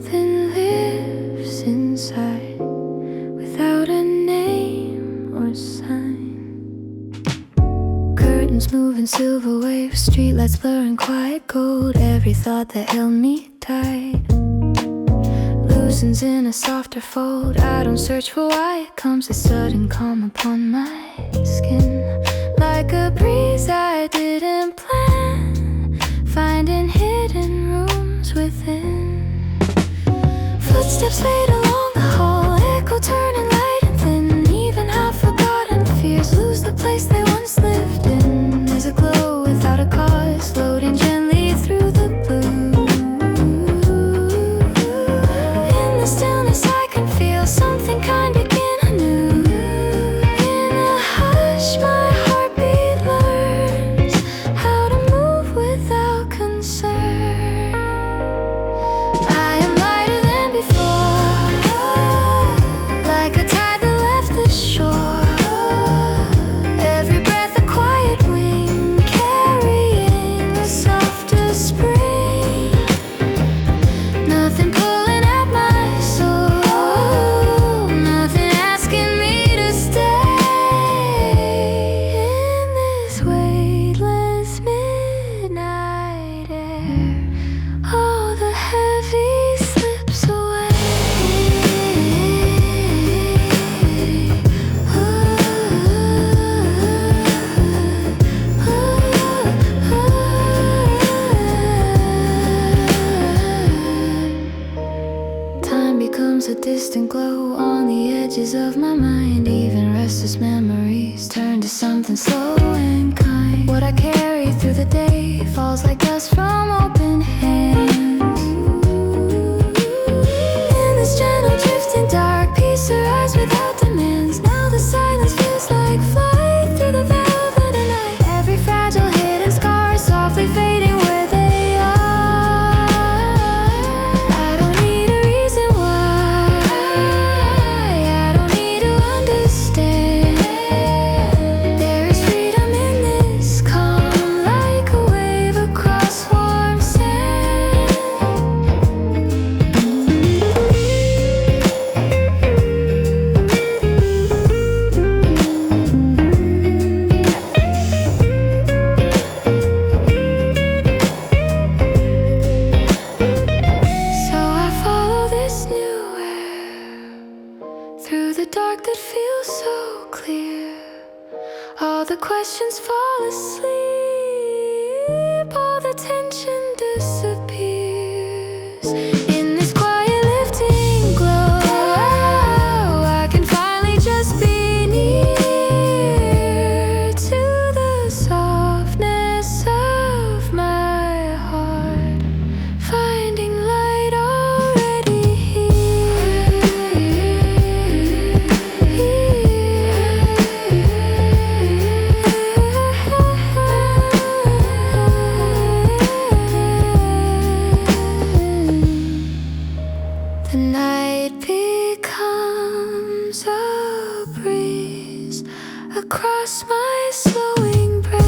Something lives inside without a name or sign. Curtains moving, silver waves, streetlights blurring quiet gold. Every thought that held me tight loosens in a softer fold. I don't search for why, it comes a sudden calm upon my skin. Like a breeze I didn't plan, finding hidden rooms within. Footsteps fade along the hall, echo turning light and thin. Even half-forgotten fears lose the place they once lived in. There's a glow without a cause, floating gently through the blue. In the stillness I can feel something kind begin anew. In a hush my heartbeat learns how to move without concern. I am lighter than before, like a tide that left the shore. Every breath a quiet wing, carrying the softest spring. Nothing pulling at my soul, nothing asking me to stay. In this weightless midnight air, all the heavy slips away. Time becomes a distant glow on the edges of my mind. Even restless memories turn to something slow and kind. What I carry through the day falls like dust from open hands. In this gentle drifting dark, peace arrives without demands. Now the silence feels like flight through the velvet of night. Every fragile hidden scar softly fading where they are. I don't need a reason why, I don't need to understand. There is freedom in this calm, like a wave across warm sand. So I follow this new air through the dark that feels so clear. All the questions fall asleep, all the tension disappears. In this quiet lifting glow, I can finally just be near to the softness of my heart, finding light already here. The night becomes a breeze across my slowing breath.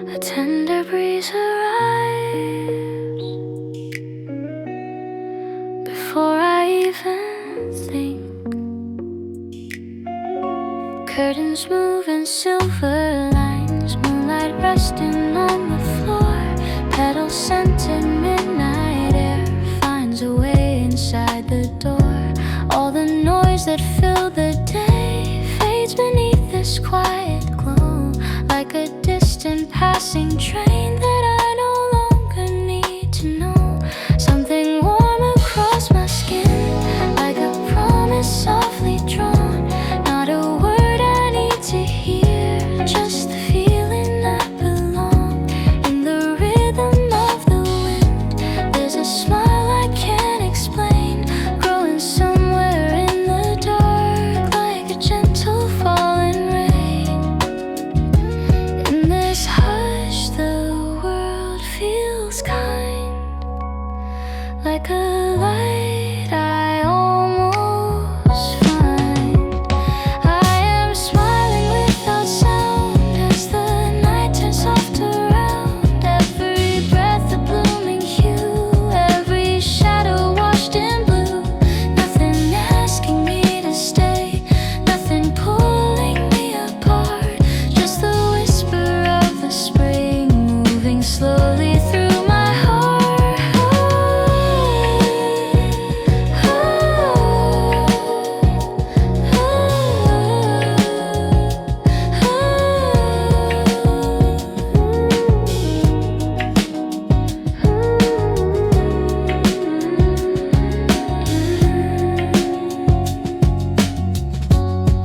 A tender breeze arrives before I even think. Curtains moving, silver lines, moonlight resting on the floor. Petals scented midnight air finds a way inside the door. All the noise that filled the day fades beneath this quiet glow, like a distant passing train that I no longer need to know. Something like a light I almost find. I am smiling without sound as the night turns soft around. Every breath a blooming hue, every shadow washed in blue. Nothing asking me to stay, nothing pulling me apart. Just the whisper of the spring moving slowly through my heart.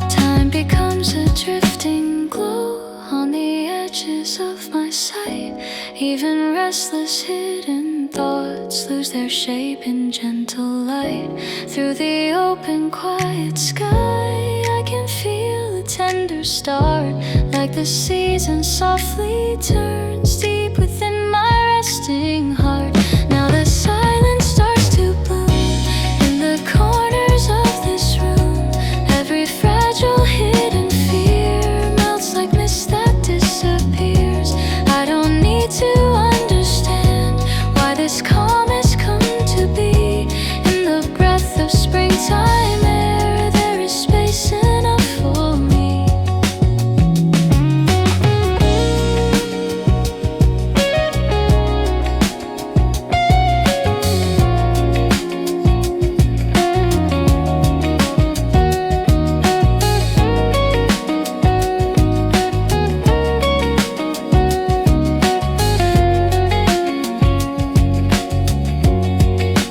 Time becomes a drifting glow on the edges of my sight. Even restless hidden thoughts lose their shape in gentle light. Through the open quiet sky I can feel a tender start, like the season softly turns deep within my resting heart. Now the silence starts to bloom in the corners of this room. Every fragile hidden fear melts like mist that disappears. I don't need to understand why this calm has come to be. In the breath of springtime air there is space enough for me.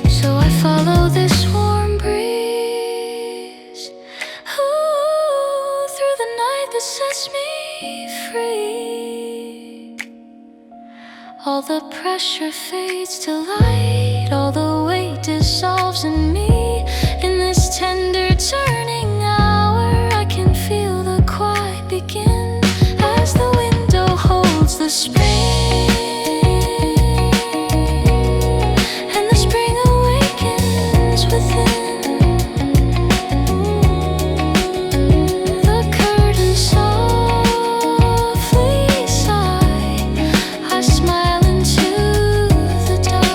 So I follow this warm breeze, ooh, through the night that sets me free. All the pressure fades to light, all the weight dissolves in me. In this tender turning hour I can feel the quiet begin as the window holds the spring. And the spring awakens within. The curtains softly sigh, I smile into the dark.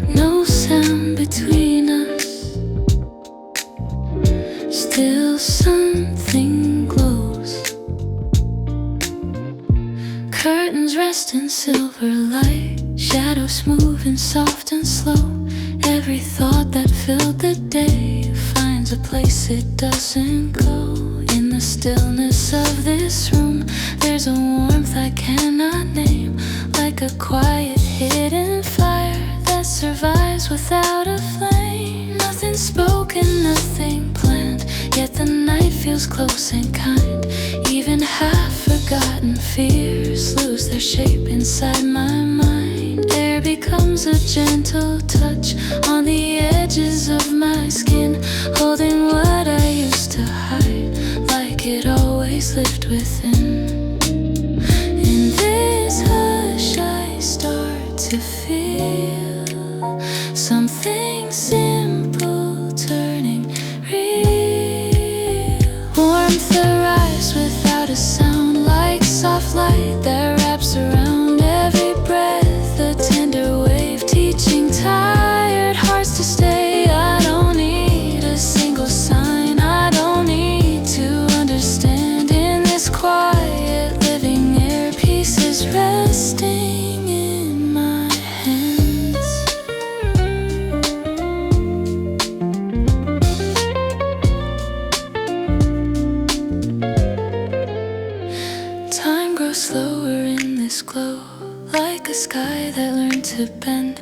No sound between us, still something glows. Curtains rest in silver light, shadows moving soft and slow. Every thought that filled the day finds a place it doesn't go. In the stillness of this room there's a warmth I cannot name, like a quiet hidden fire that survives without a flame. Nothing spoken, nothing planned, yet the night feels close and kind. Even half-forgotten fears lose their shape inside my mind. There becomes a gentle touch on the edges of my skin, holding what I used to hide, like it always lived within. In this hush I start to feel something simple turning real. Warmth arrives without a sound, like soft light that wraps around every breath. A tender wave teaching tired hearts to stay. I don't need a single sign, I don't need to understand. In this quiet living air, peace is resting in my hand. to bend.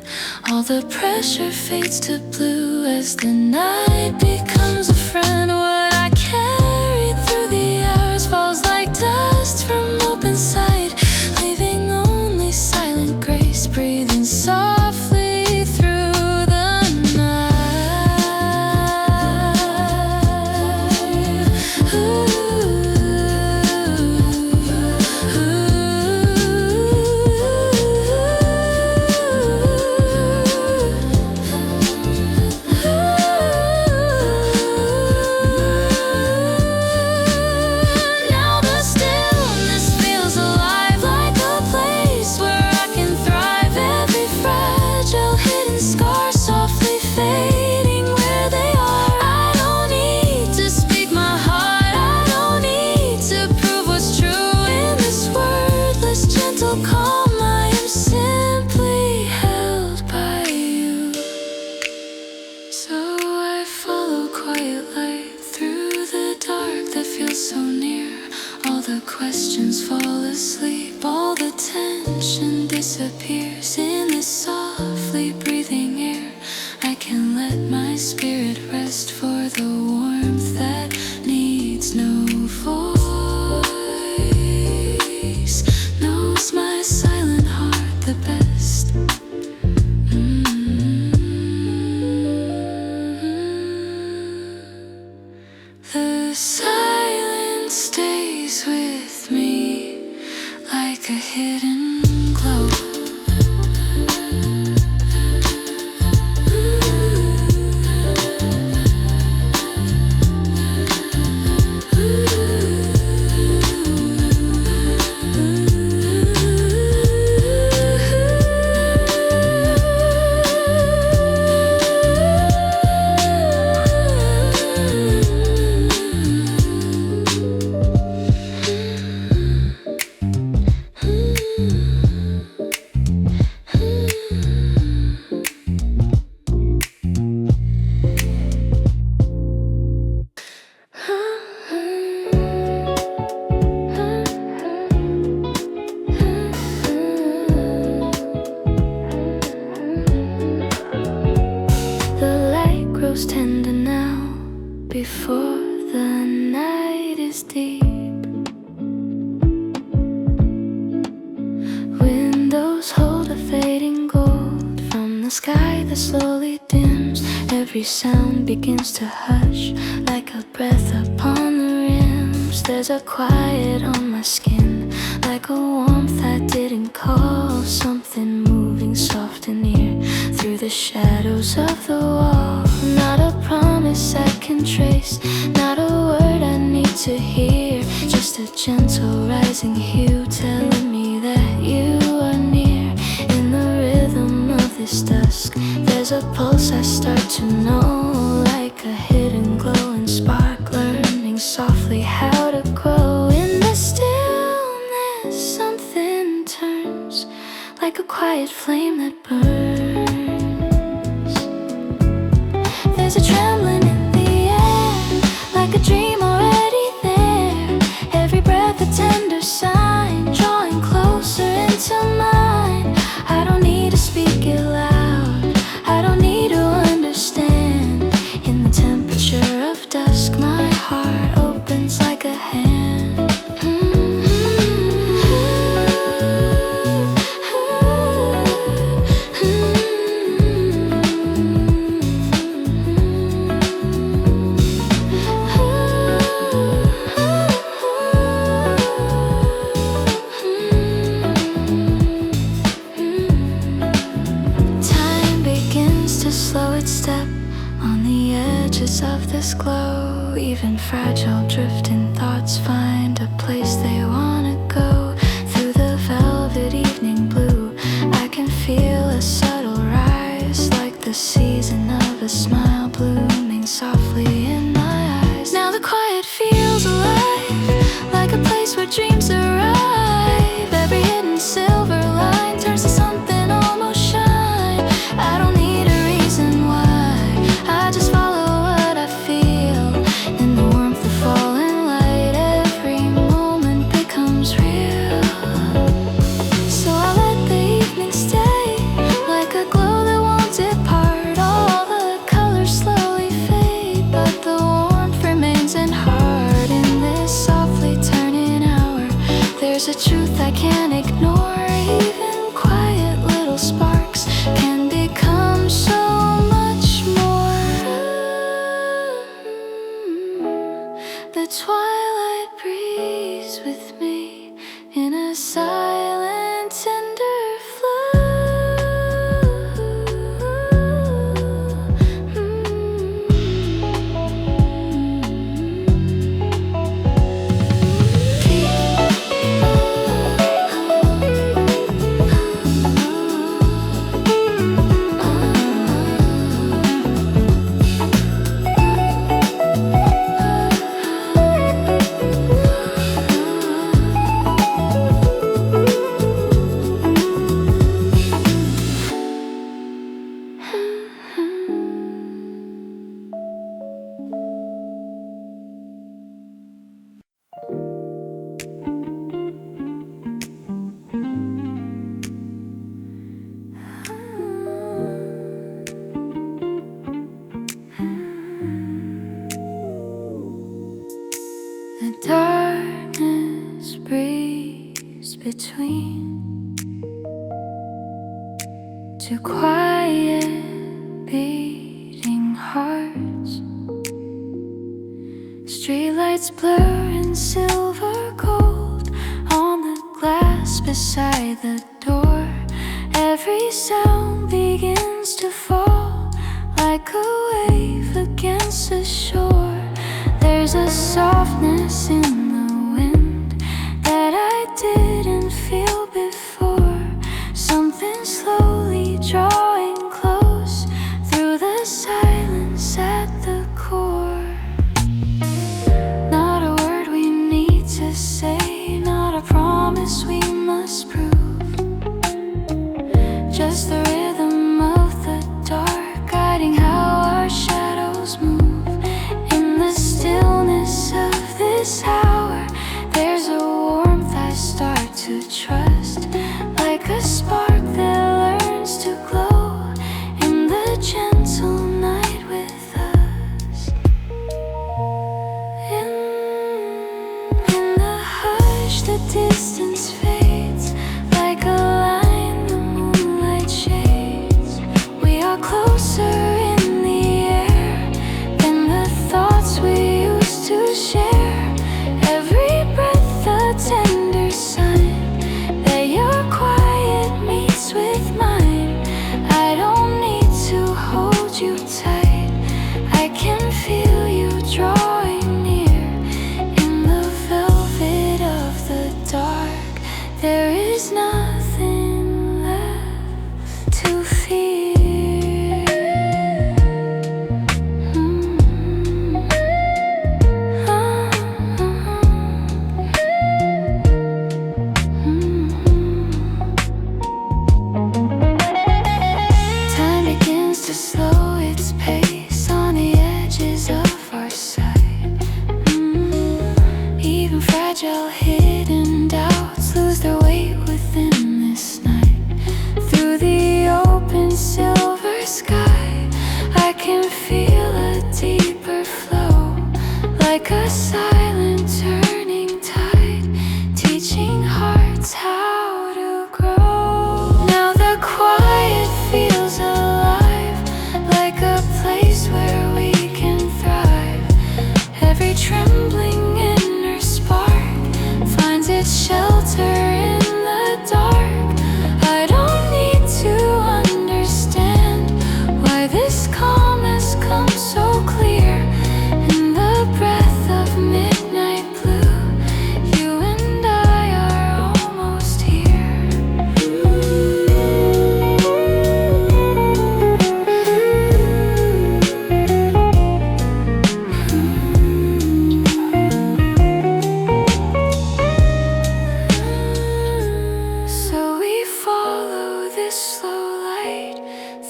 All the pressure fades to blue as the night becomes a friend. What I carried through the hours falls like dust from open sight, leaving only silent grace breathing softly through the night. Now the stillness feels alive, like a place where I can thrive. Every fragile hidden scar softly fading where they are. I don't need to speak my heart, I don't need to prove what's true in this wordless gentle calm. I am simply held by you. So I follow quiet light through the dark that feels so near. All the questions fall asleep, all the tension disappears in this softly breathing air. I can let my spirit rest for the warmth that needs no voice, knows my silent heart the best. The silence stays with me like a hidden glow. The light grows tender now before the night is deep. Windows hold a fading gold from the sky that slowly dims. Every sound begins to hush like a breath upon the rims. There's a quiet on my skin, like a warmth I didn't call. Something moving soft and near through the shadows of the wall. Not a promise I can trace, not a word I need to hear, just a gentle rising hue telling me that you are near. In the rhythm of this dusk, there's a pulse I start to know, like a hidden glowing spark, learning softly how to grow. In the stillness, something turns like a quiet flame that burns. There's a trembling in the air, like a dream already there. Every breath a tender sign, drawing closer into mine. I don't need to speak it loud, I don't need to understand. In the temperature of dusk, my heart opens like a hand. Time begins to slow its step on the edges of this glow. Even fragile drifting thoughts find a place they wanna go. Through the velvet evening blue, I can feel a subtle rise, like the season of a smile blooming softly in my eyes. Now the quiet feels alive, like a place where dreams arrive. Every hidden silver line turns to something almost shine. I don't need a reason why, I just follow what I feel. In the warmth of falling light, every moment becomes truth I can't ignore. Even quiet little sparks can become so much more. The twilight breeze with me in a silent, tender flow. The darkness breathes between two quiet beating hearts. Streetlights blur in silver gold on the glass beside the door. Every sound begins to fall like a wave against the shore. There's a softness in the wind that I didn't feel before. Something slowly drawing close through the silence at the core. Not a word we need to say, not a promise we must prove. Just the rhythm of the dark guiding how our shadows move. In the stillness of this hour, there's a warmth I start to trust, like a spark that learns to glow in the gentle night with us. In the hush, the distance fades like a line the moonlight shades. We are closer in the air than the thoughts we used to share. Every breath a tender sign that your quiet meets with mine. I don't need to hold you tight, I can feel you drawing near. In the velvet of the dark, there is nothing left to fear. Time begins to slow its pace on the edges of our sight. Even fragile hidden doubts lose their weight within this night. Through the open silver sky, I can feel a deeper flow, like a silent turning tide, teaching hearts how to grow. Now the quiet feels alive, like a place where we can thrive. Every trembling inner spark finds its shelter in the dark. I don't need to understand why this calm has come so clear. In the breath of midnight blue, you and I are almost here. So we follow this slow light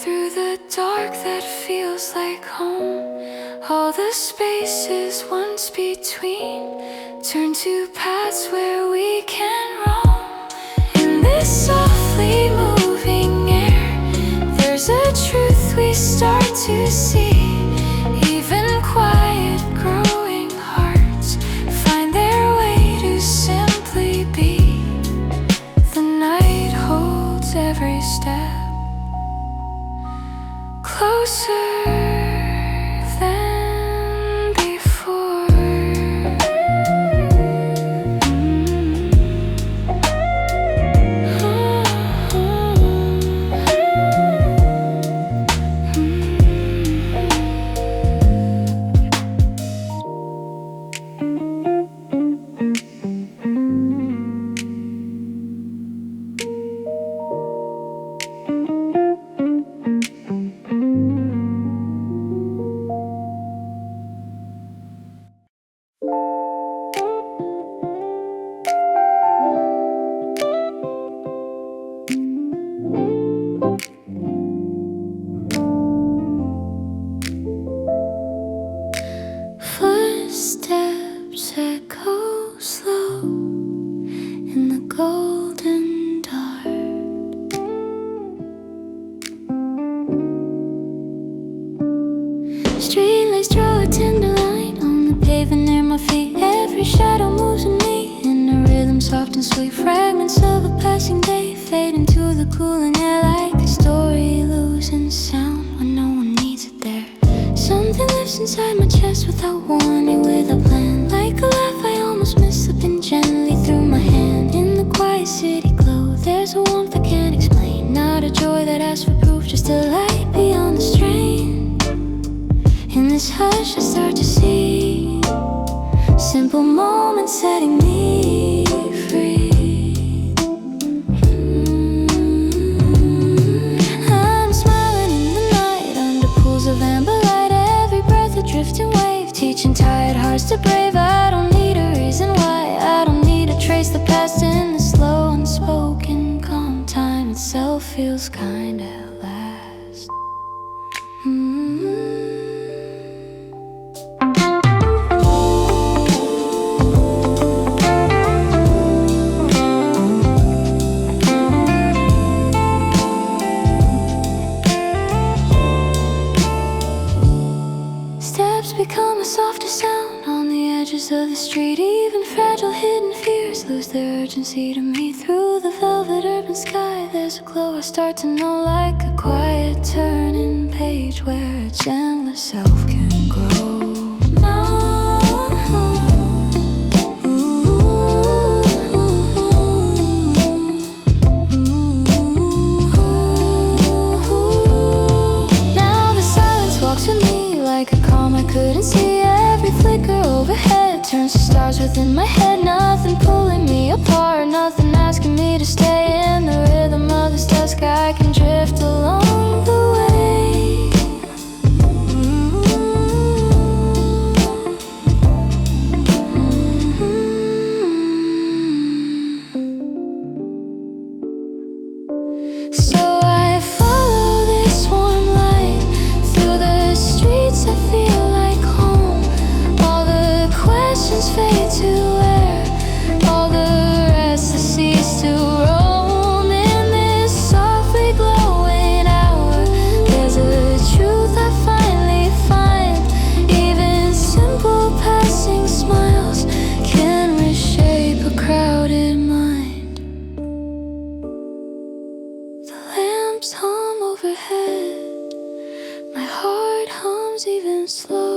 through the dark that feels like home. All the spaces once between turn to paths where we can roam. In this softly moving air, there's a truth we start to see. Even quiet growing hearts find their way to simply be. closer than before. Footsteps echo slow in the golden dark. Streetlights draw a tender line on the pavement near my feet. Every shadow moves with me in a rhythm soft and sweet. Fragments of a passing day fade into the cooling air like a story losing sound when no one needs it there. Something lives inside my chest without warning, with a plan. Like a laugh I almost miss, slipping gently through my hand. In the quiet city glow, there's a warmth I can't explain. Not a joy that asks for proof, just a light beyond the strain. In this hush I start to see simple moments setting me free. I'm smiling in the night under pools of amber light. Every breath a drifting wave, teaching tired hearts to brave. I don't need a reason why, I don't need to trace the past. In the slow unspoken calm, time itself feels kind at last. Steps become a softer sound on the edges of the street. Even fragile hidden fears lose their urgency to me. Through the velvet urban sky there's a glow I start to know, like a quiet turning page where a gentler self can grow. Now the silence walks with me like a calm I couldn't see. Every flicker overhead turns to stars within my head. Nothing pulling me apart, nothing asking me to stay. In the rhythm of this dusk I can drift along the way. So I follow this warm light through the streets. I feel like home. All the questions fade to air, all the rest cease to roam. In this softly glowing hour there's a truth I finally find. Even simple passing smiles can reshape a crowded mind. The lamps hum overhead, my heart hums even slow.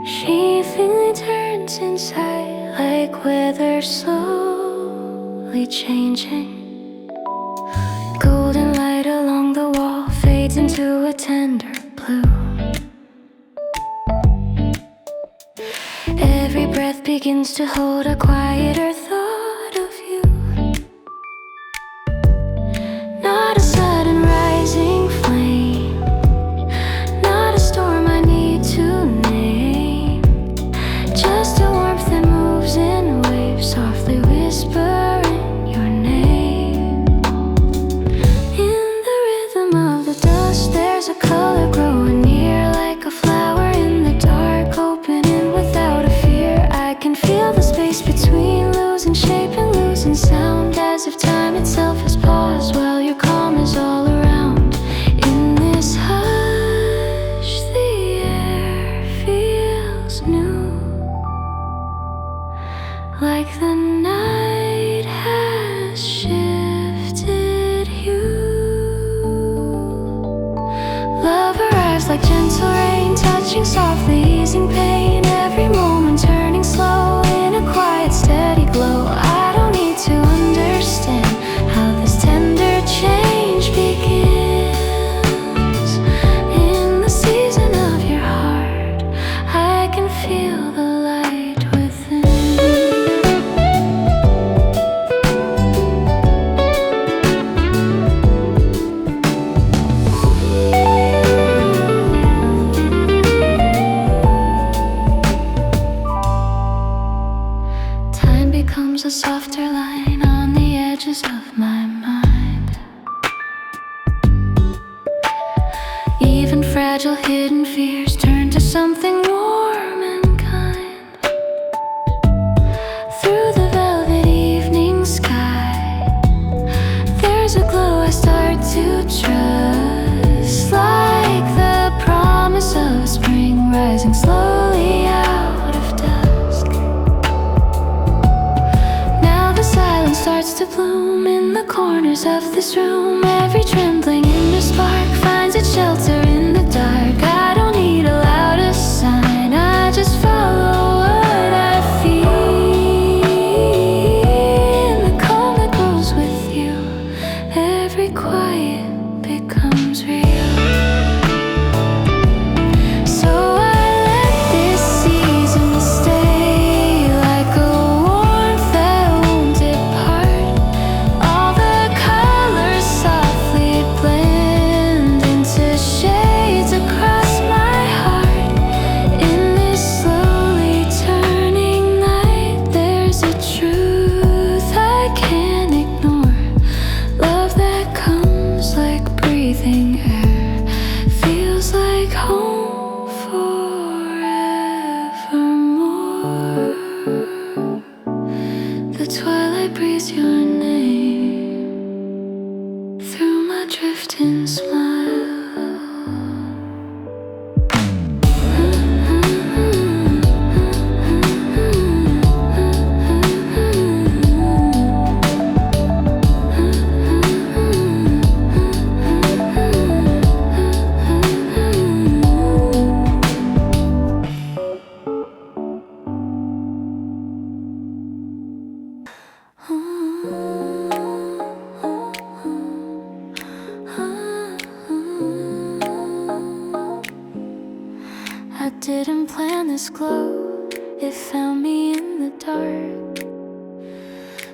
She finally turns inside like weather slowly changing. Golden light along the wall fades into a tender blue. Every breath begins to hold a quieter thought of you. Not a sudden rising flame, not a storm I need to name. this room. Every trembling inner spark finds its shelter in the dark. I don't need a louder sign, I just follow what I feel. In the calm that grows with you, every quiet becomes real. The twilight breathes your name through my drifting smile. I didn't plan this glow, it found me in the dark.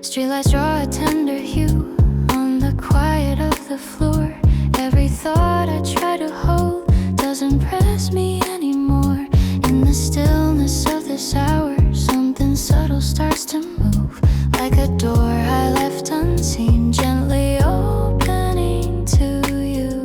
Streetlights draw a tender hue on the quiet of the floor. Every thought I try to hold doesn't press me anymore. In the stillness of this hour, something subtle starts to move, like a door I left unseen, gently opening to you.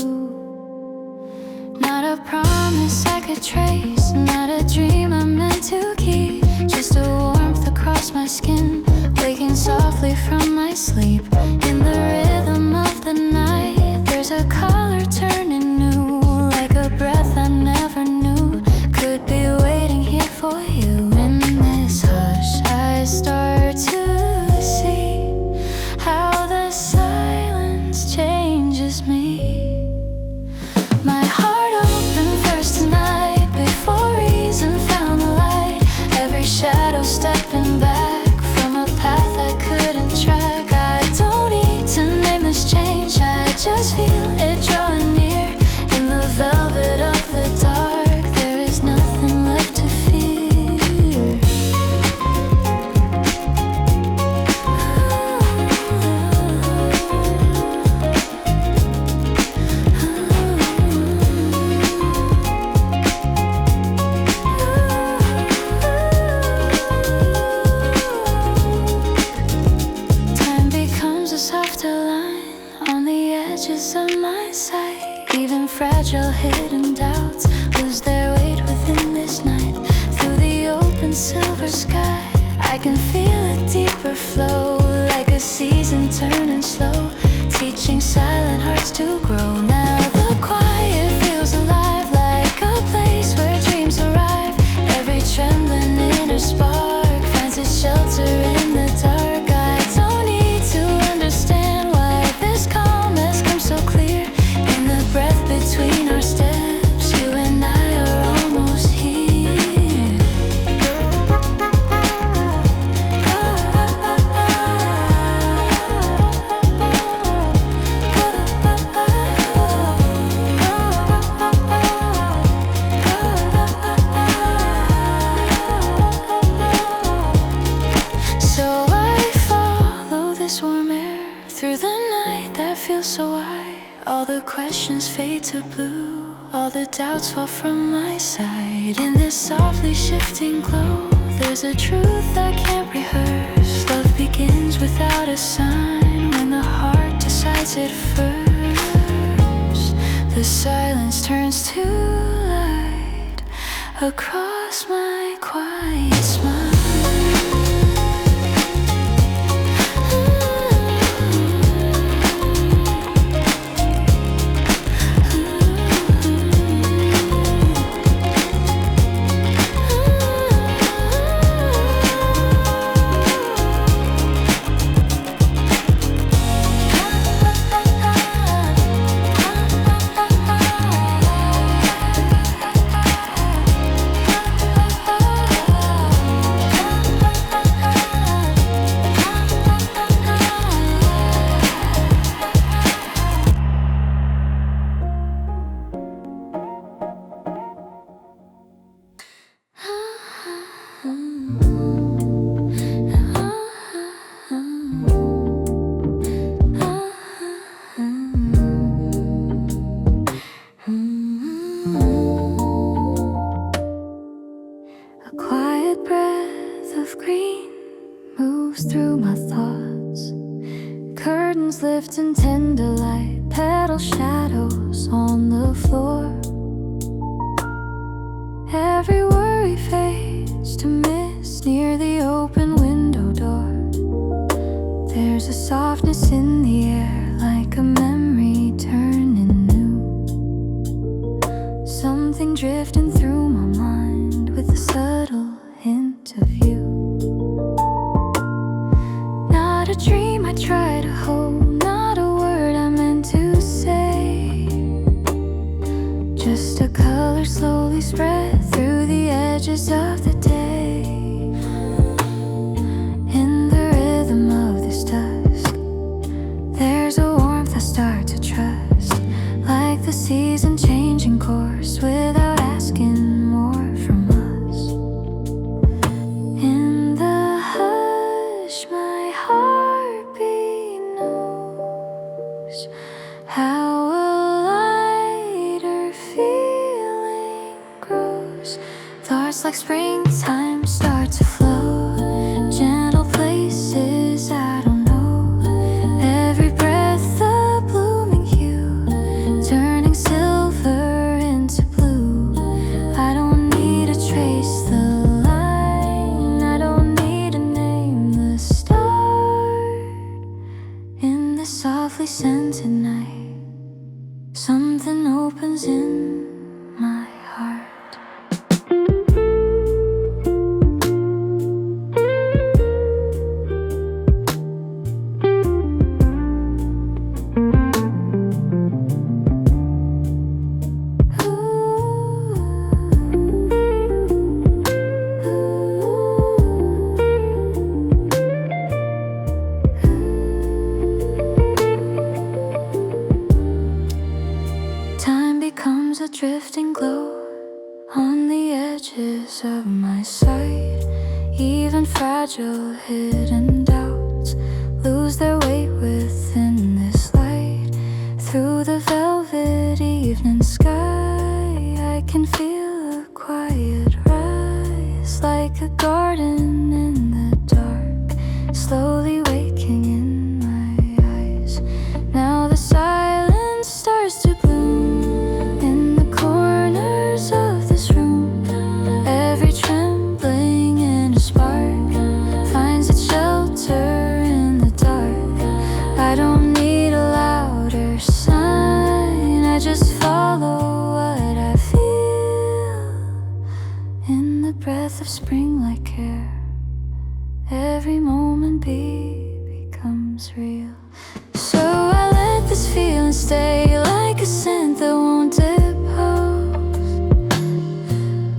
Not a promise I could trace, not a dream I meant to keep, just a warmth across my skin, waking softly from my sleep. In the rhythm of the night, there's a color turning new, like a breath I never knew could be waiting here for you. In this hush, I start to see how the silence changes me. My heart opened first tonight, before reason found the light. Every shadow stepping back from a path I couldn't track. I don't need to name this change, I just feel it drawing near. In the velvet of the dark, there is nothing left to fear. Time becomes a softer line on the edges of my sight. Even fragile hidden doubts lose their weight within this night. Through the open silver sky, I can feel a deeper flow, like a season turning slow, teaching silent hearts to grow. Now the quiet feels alive, like a place where dreams arrive. Every trembling inner spark finds its shelter in the dark. I don't need to understand why this calm has come so clear. In the breath between our steps, you and I are almost here. So I follow this warm air through the night that feels so wide. All the questions fade to blue, all the doubts fall from my side. In this softly shifting glow, there's a truth I can't rehearse. Love begins without a sign, when the heart decides it first. The silence turns to light across my quiet smile. soft and tender light, petal shadows on the floor. Every worry fades to mist near the open window door. There's a softness in the air, like a memory turning new. Something drifting through my mind with a subtle hint of you. Not a dream I try to hold, not a word I meant to say. Just a color slowly spread through the edges of the day. In the rhythm of this dusk, there's a warmth I start to trust, like the season changing course without asking more from us. In the hush, my heartbeat knows how a lighter feeling grows. Thoughts like springtime start to flow, gentle places I don't know. Every breath a blooming hue, turning silver into blue. I don't need to trace the line, I don't need to name the start. In this softly scented night, something opens in my heart. Time becomes a drifting glow on the edges of my sight. Even fragile hidden doubts lose their weight within this light. Through the velvet evening sky, I can feel a quiet rise, like a garden in the dark, slowly waking in my eyes. Now the silence starts to bloom in the corners of this room. Every trembling in a spark finds its shelter in the dark. I don't need a louder sign, I just follow what I feel. In the breath of spring like air, every moment becomes real. So I let this feeling stay, like a scent that won't depose.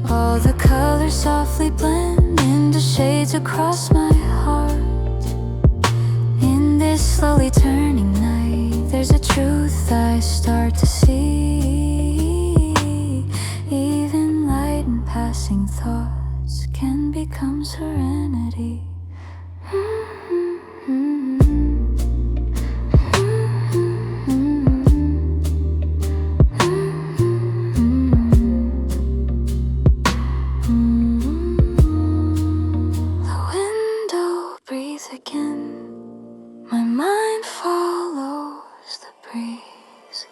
All the colors softly blend into shades across my heart. In this slowly turning night, there's a truth I start to see. Even light and passing thoughts can become serenity. The window breathes again, my mind follows the breeze.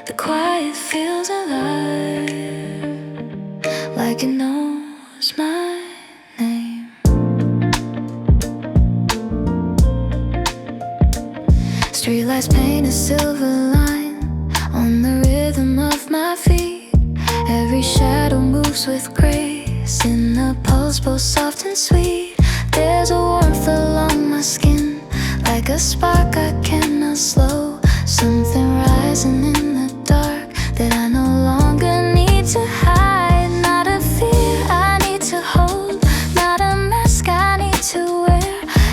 The quiet feels alive, like it knows my name. Streetlights paint a silver line on the rhythm of my feet. Every shadow moves with grace in a pulse both soft and sweet. There's a warmth along my skin, like a spark I cannot slow. Something rising in the dark that I no longer need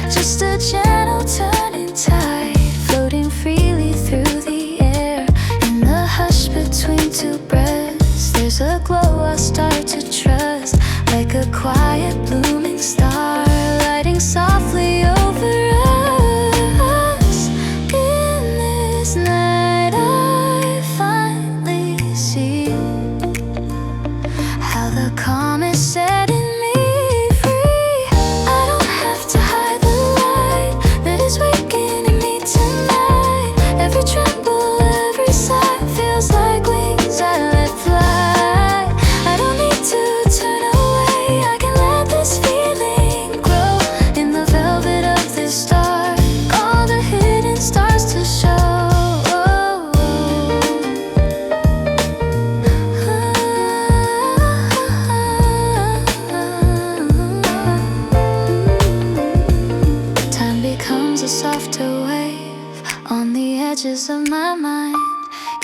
just a gentle turning tide, floating freely through the air. In the hush between two breaths, there's a glow I start to trust, like a quiet blooming star, lighting softly over us. In this night I finally see how the calm is setting me free. I don't have to hide the light that is waking in me tonight. Every tremble, every sigh feels like wings I let fly. I don't need to turn away, I can let this feeling grow. In the velvet of this dark, all the hidden stars to show. Time becomes a softer wave on the edges of my mind.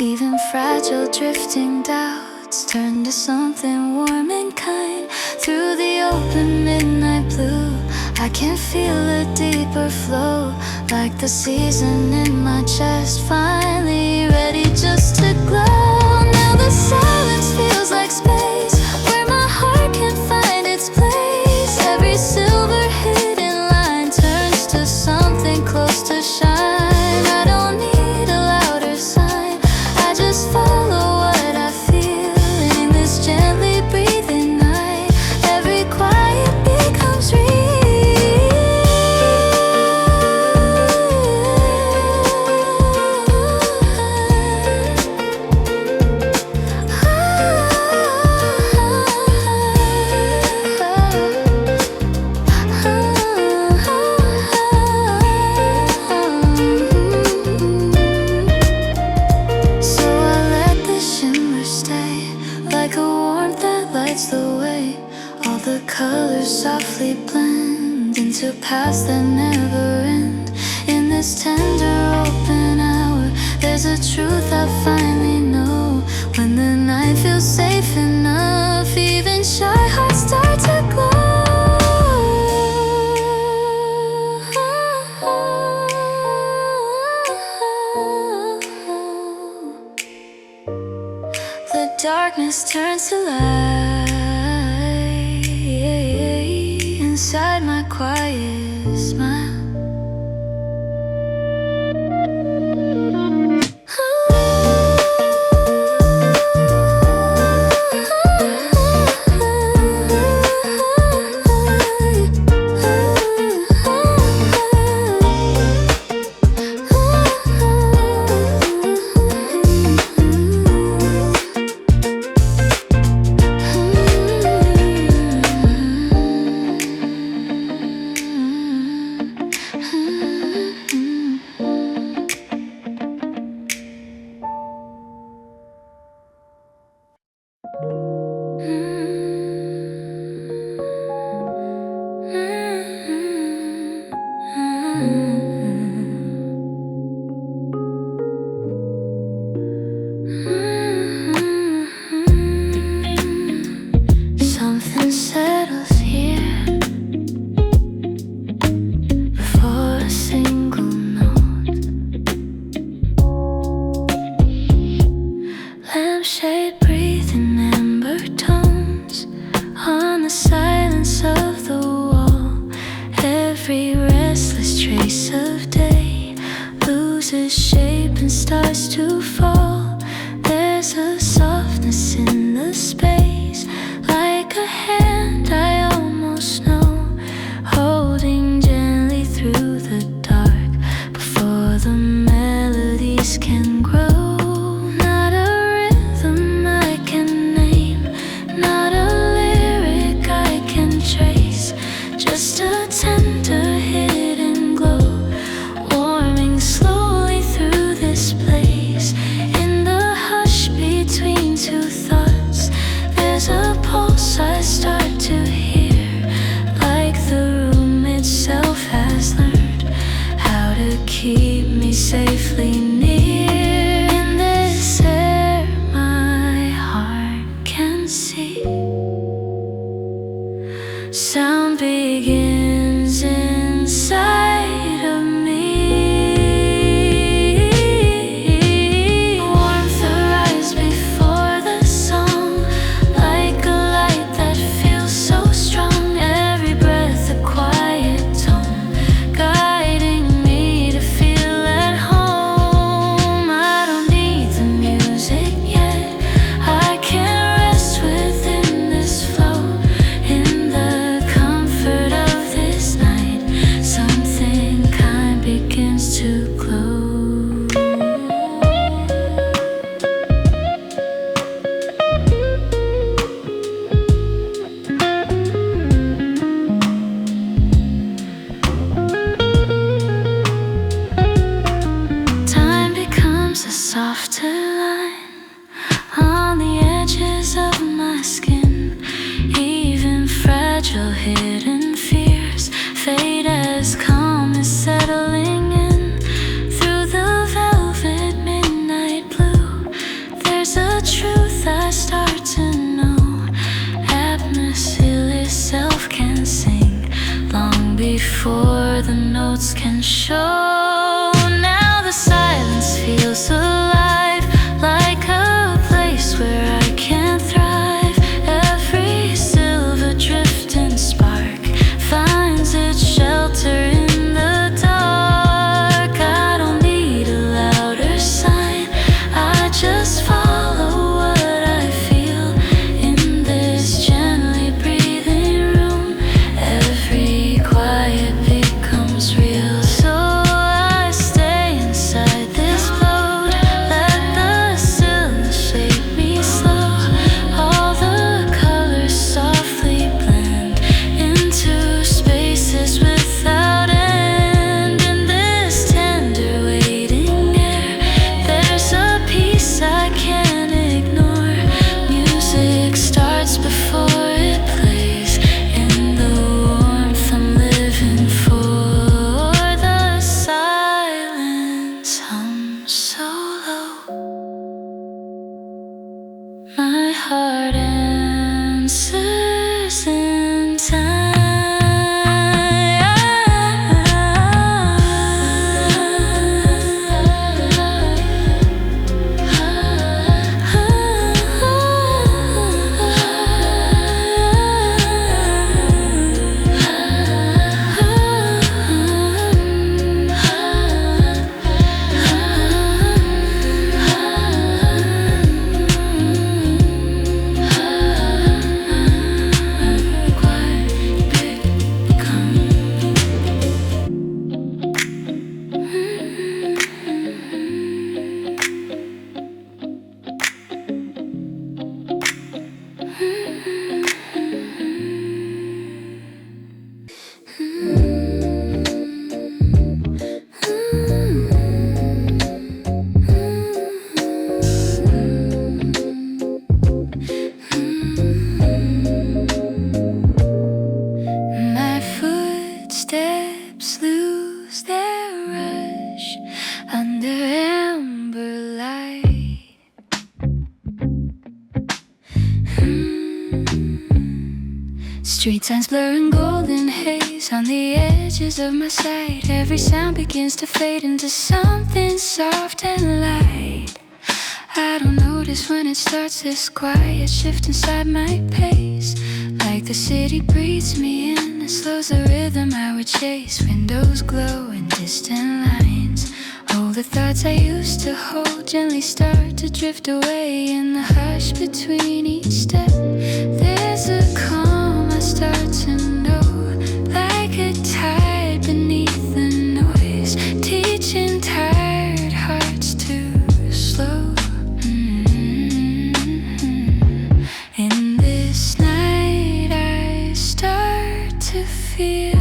Even fragile drifting doubts turn to something warm and kind. Through the open midnight blue, I can feel a deeper flow, like the season in my chest, finally ready just to glow. Now the silence feels like space, where my heart can find its place. Every silver hidden line turns to something close to shine. I don't need a louder sign, I just follow what I feel. In this gently breathing night, every quiet becomes real. So I let the shimmer stay, like a warmth that lights the way. All the colors softly blend into paths that never end. In this tender open hour, there's a truth I finally know. When the night feels safe enough, even shy hearts start to glow. The darkness turns to light inside my quiet smile. Something settles here before a single note. Lampshade breathing amber tones on the silence of the wall. Every restless trace of day loses shape and starts to fall. There's a softness in the space, like a hand I almost know, holding gently through the dark before the melodies can grow. Not a rhythm I can name, not a lyric I can trace, just a tender hidden glow, warming slowly through this place. before the notes can show. Now the silence feels alive, like a place where I can thrive. Every silver drift and spark finds its shelter in the dark. I don't need a louder sign, I just follow what I feel in this gently breathing room. Every quiet becomes real, so I stay inside this boat. Let the stillness shape me slow. All the colors softly blend into spaces without end. In this tender waiting air, there's a peace I can't ignore. Music starts before it plays, in the warmth I'm living for. The silence hums so low, my heart answers in time. My footsteps lose their rush under amber light. Street signs blur in golden haze on the edges of my sight. Every sound begins to fade into something soft and light. I don't notice when it starts, this quiet shift inside my pace. Like the city breathes me in and slows the rhythm I would chase. Windows glow in distant lines. All the thoughts I used to hold gently start to drift away in the hush between each step. There's a calm I start to know, like a tide beneath the noise, teaching tired hearts to slow. In this night I start to feel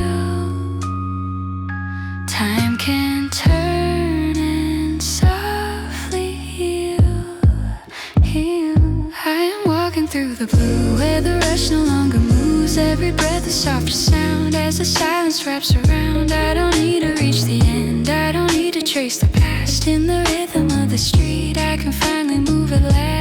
time can turn and softly heal. I am walking through the blue where the rush no longer moves. Every breath a softer sound as the silence wraps around. I don't need to reach the end, I don't need to trace the past. In the rhythm of the street I can finally move at last.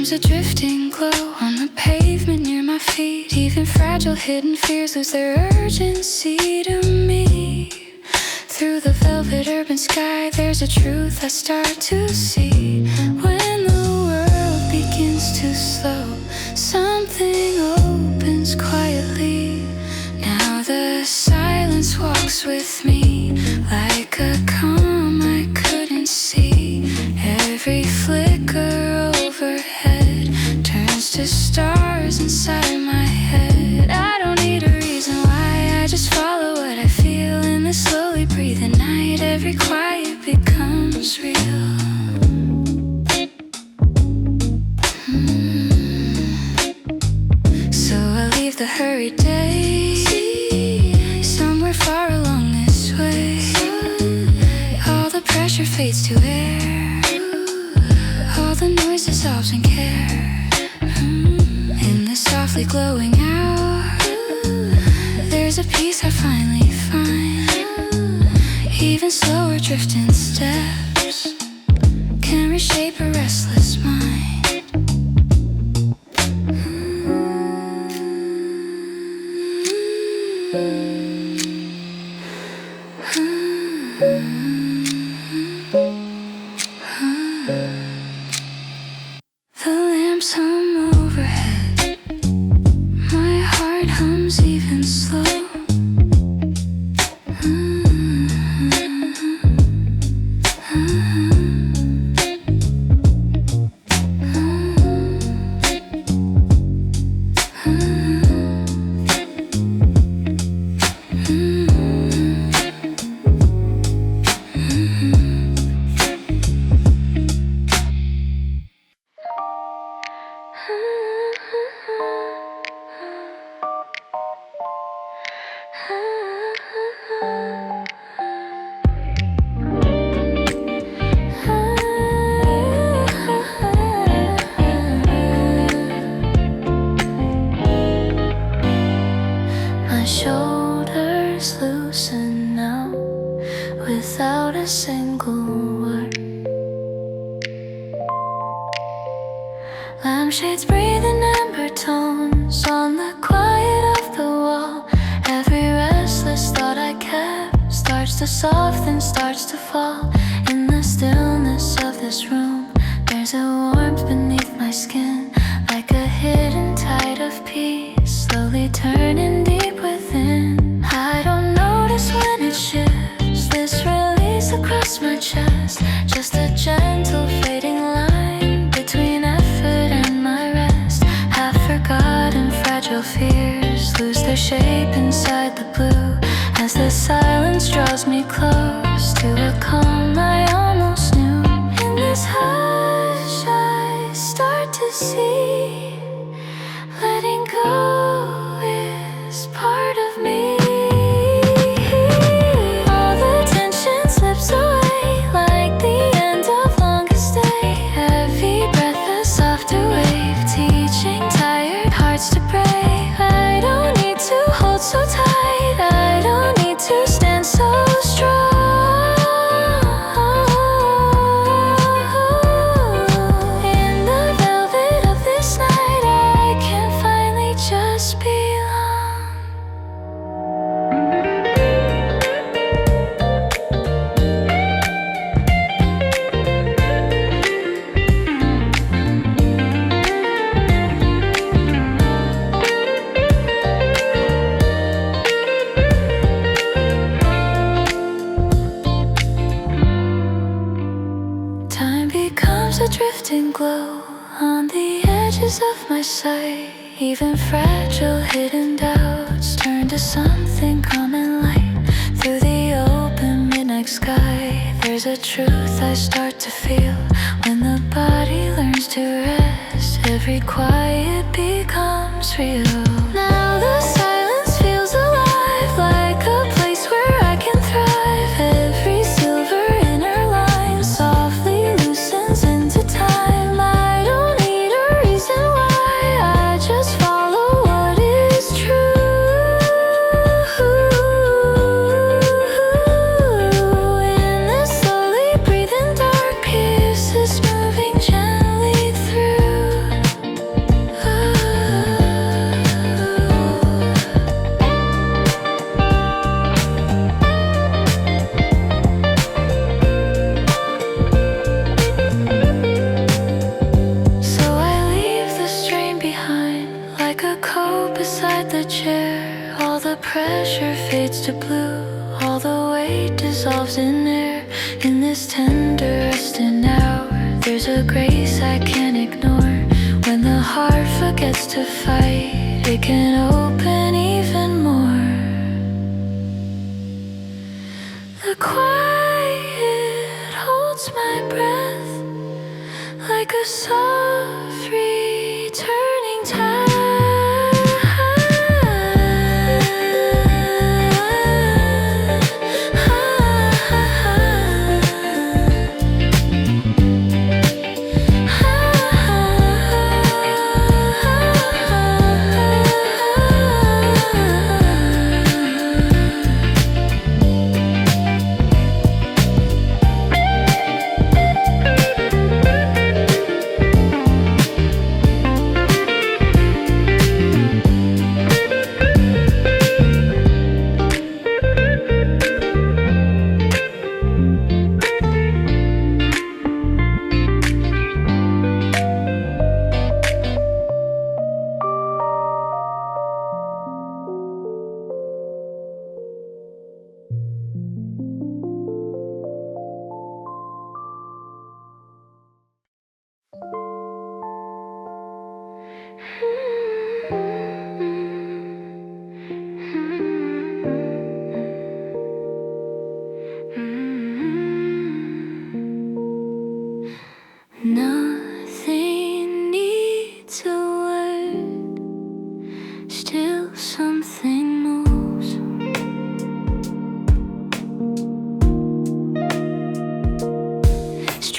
A drifting glow on the pavement near my feet. Even fragile hidden fears lose their urgency to me. Through the velvet urban sky there's a truth I start to see. When the world begins to slow, something opens quietly. Now the silence walks with me, like a calm I couldn't see. Every flicker overhead turns to stars inside my head. I don't need a reason why, I just follow what I feel. In this slowly breathing night, every quiet becomes real. So I leave the hurried day somewhere far along this way. fades to air. All the noise dissolves in care. In the softly glowing hour, there's a peace I finally find. Even slower drifting steps can reshape a restless mind. The lamps hum overhead, my heart hums even slow. My shoulders loosen now without a single word. Lampshades breathing amber tones on the quiet of the wall. Every restless thought I kept starts to soften, starts to fall. In the stillness of this room, there's a warmth beneath my skin, like a hidden tide of peace, slowly turning deep within. I don't notice when it shifts, this release across my chest, just a gentle fading line between effort and my rest. Half forgotten fragile fears lose their shape inside the blue, as the silence draws me close to a calm I almost knew. In this hush I start to see, letting go is part of me. All the tension slips away like the end of longest day. Every breath a softer wave, teaching tired hearts to brave. I don't need to hold so tight, I don't need to stand so strong. In the velvet of this night, I can finally just belong. Time becomes a drifting glow on the edges of my sight. Even fragile hidden doubts turn to something calm and light. Through the open midnight sky, there's a truth I start to feel. When the body learns to rest, every quiet becomes real. Now the silence feels alive, like a place where I can thrive. Every silver inner line softly loosens into time. I don't need a reason why, I just follow what is true. In this slowly breathing dark, peace is moving gently through. So I leave the strain behind, like a coat beside the chair. All the pressure fades to blue, all the weight dissolves in air. In this tender resting hour, there's a grace I can't ignore. When the heart forgets to fight, it can open even more. The quiet holds my breath, like a soft returning tide.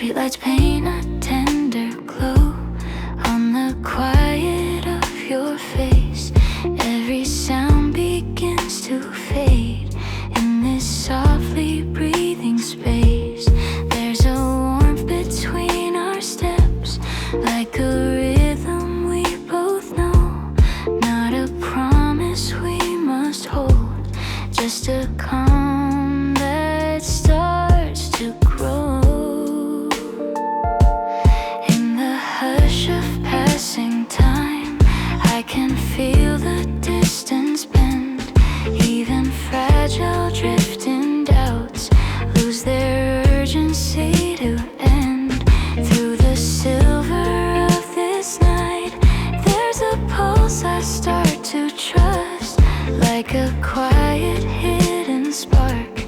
Streetlights paint a tender glow on the quiet of your face. Every sound begins to fade in this softly breathing space. There's a warmth between our steps, like a rhythm we both know. Not a promise we must hold, just a calm that starts to grow. In the hush of passing time, I can feel the distance bend. Even fragile drifting doubts lose their urgency to end. Through the silver of this night, there's a pulse I start to trust, like a quiet hidden spark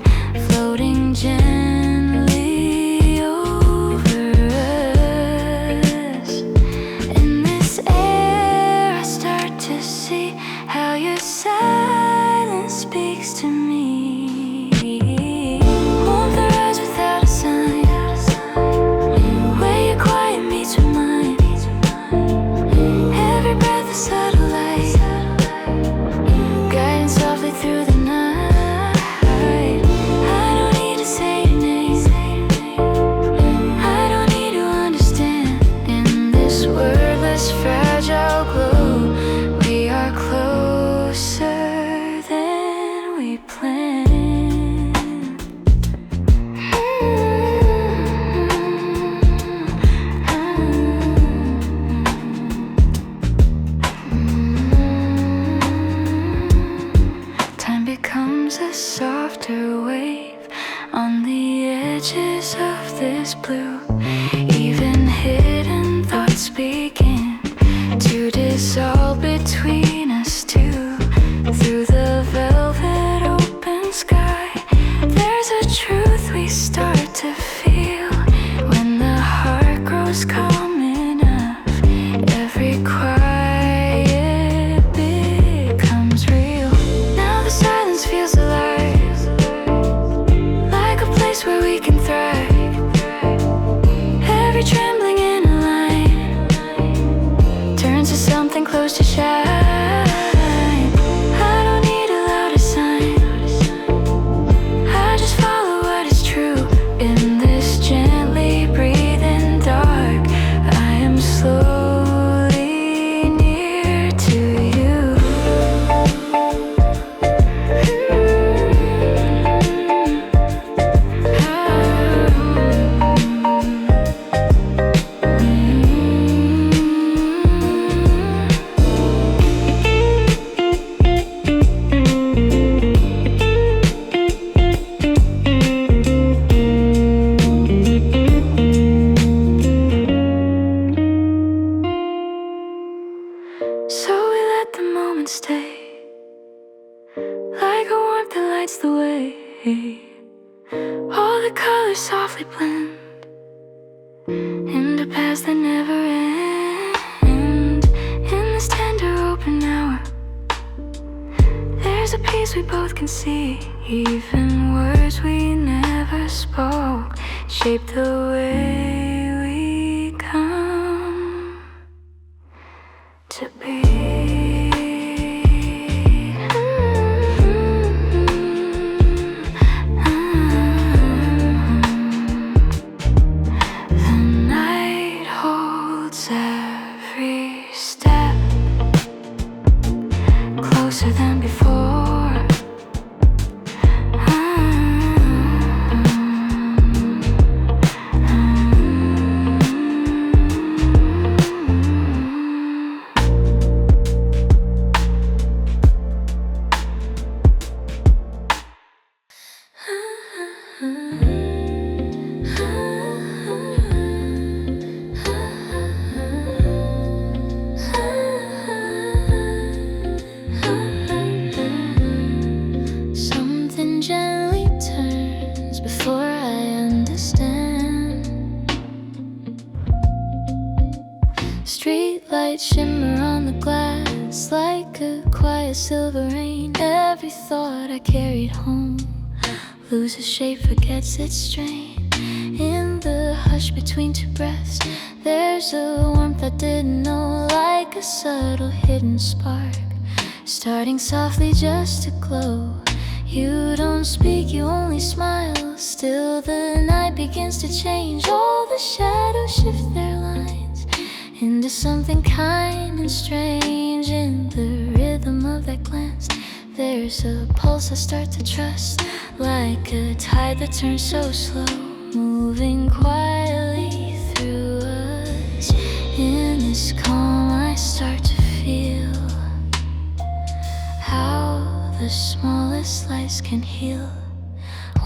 floating gently over us. In this air I start to see how your silence speaks to me. Warmth arise without a sign, where your quiet meets with mine. Every breath a subtle light, guiding softly through the night. I don't need to say your name, I don't need to understand. In this wordless fragile glow, we are closer than we planned. Time becomes a softer wave on the edges of this blue. Even hidden thoughts begin to dissolve between us two. Through the velvet open sky, there's a truth we start to feel. When the heart grows calm enough, every quiet becomes real. Now the silence feels alive, like a place where we can thrive. Every trembling in a line turns to something close to shine. I don't need a louder sign, I just follow what is true. In this gently breathing dark, I am slowly near to you. So we let the moment stay, like a warmth that lights the way. All the colors softly blend into paths that never end. In this tender open hour, there's a peace we both can see. Even words we never spoke shape the way we come to be. The night holds every step closer than before. Something gently turns before I understand. Street lights shimmer on the glass like a quiet silver rain. Every thought I carried home loses shape, forgets its strain. In the hush between two breaths. There's a warmth I didn't know, like a subtle hidden spark, starting softly just to glow. You don't speak, you only smile. Still the night begins to change. All the shadows shift their lines into something kind and strange. In the rhythm of that glance, there's a pulse I start to trust, like a tide that turns so slow, moving quietly through us. In this calm I start to feel how the smallest lights can heal.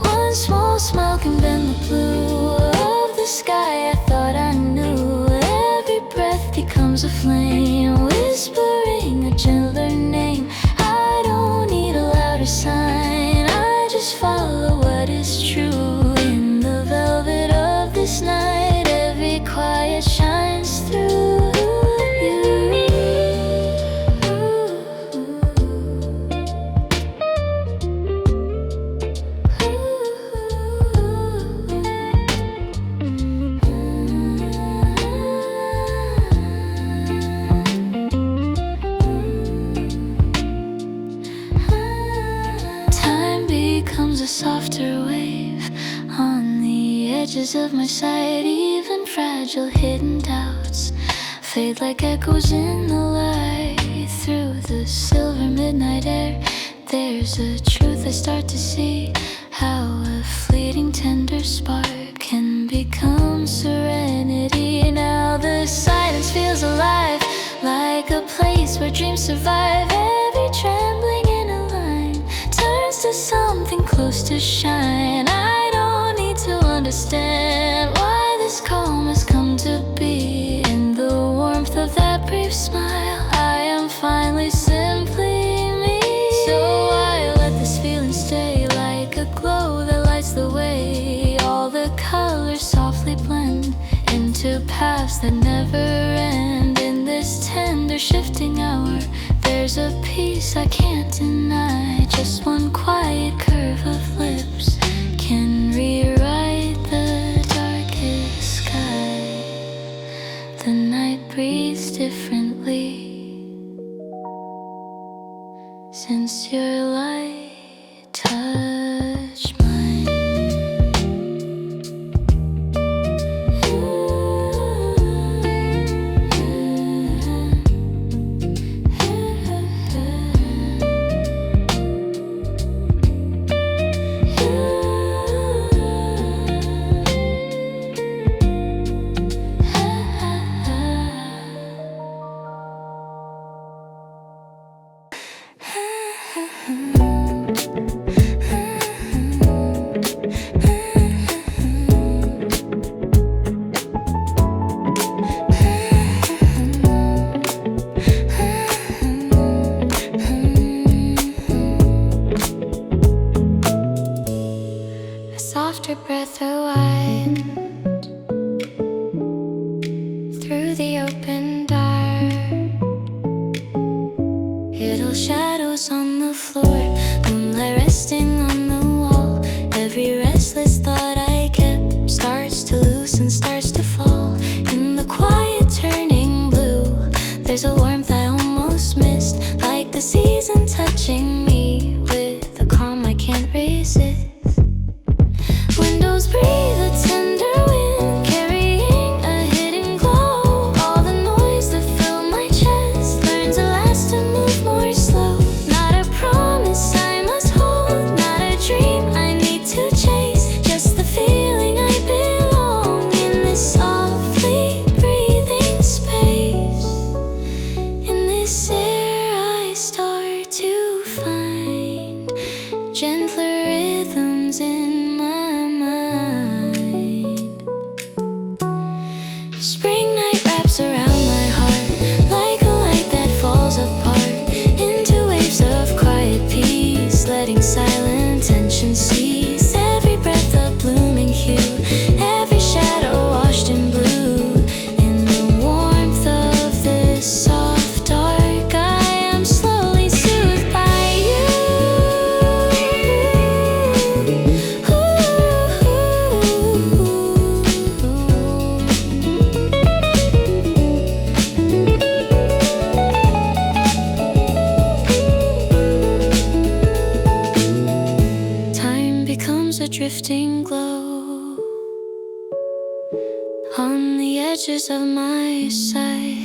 One small smile can bend the blue of the sky. I thought I knew. Every breath becomes a flame, whispering a gentler name. I don't need a louder sign, I just follow what is true. In the velvet of this night, every quiet shines through. Becomes a softer wave on the edges of my sight. Even fragile hidden doubts fade like echoes in the light. Through the silver midnight air, there's a truth I start to see, how a fleeting tender spark can become serenity. Now the silence feels alive, like a place where dreams survive. Every trembling in a line turns to something close to shine. I don't need to understand why this calm has come to be. In the warmth of that brief smile, I am finally simply me. So I let this feeling stay, like a glow that lights the way. All the colors softly blend into paths that never end. In this tender shifting hour, there's a peace I can't deny. Just one quiet curve of lips can rewrite the darkest sky. The night breathes differently since your light touched mine. Softer breath of wind through the open dark. Little shadows on the floor, moonlight resting on the wall. Every restless thought I kept starts to loosen, starts to fall. In the quiet turning blue, there's a warmth I almost missed, like the season touching me with a calm I can't resist. Windows breathe a tender wind, carrying a hidden glow. All the noise that filled my chest learns at last to move more slow. Not a promise I must hold, not a dream I need to chase, just the feeling I belong in this softly breathing space. In this air I start to find on the edges of my sight.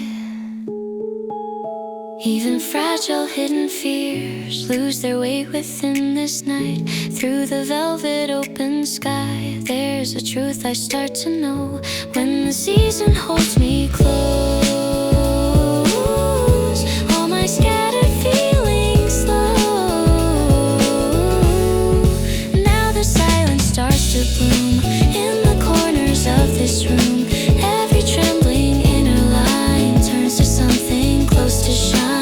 Even fragile hidden fears lose their weight within this night. Through the velvet open sky, there's a truth I start to know. When the season holds me close, all my scattered feelings slow. Now the silence starts to bloom in the corners of this room. Every trembling inner line turns to something close to shine.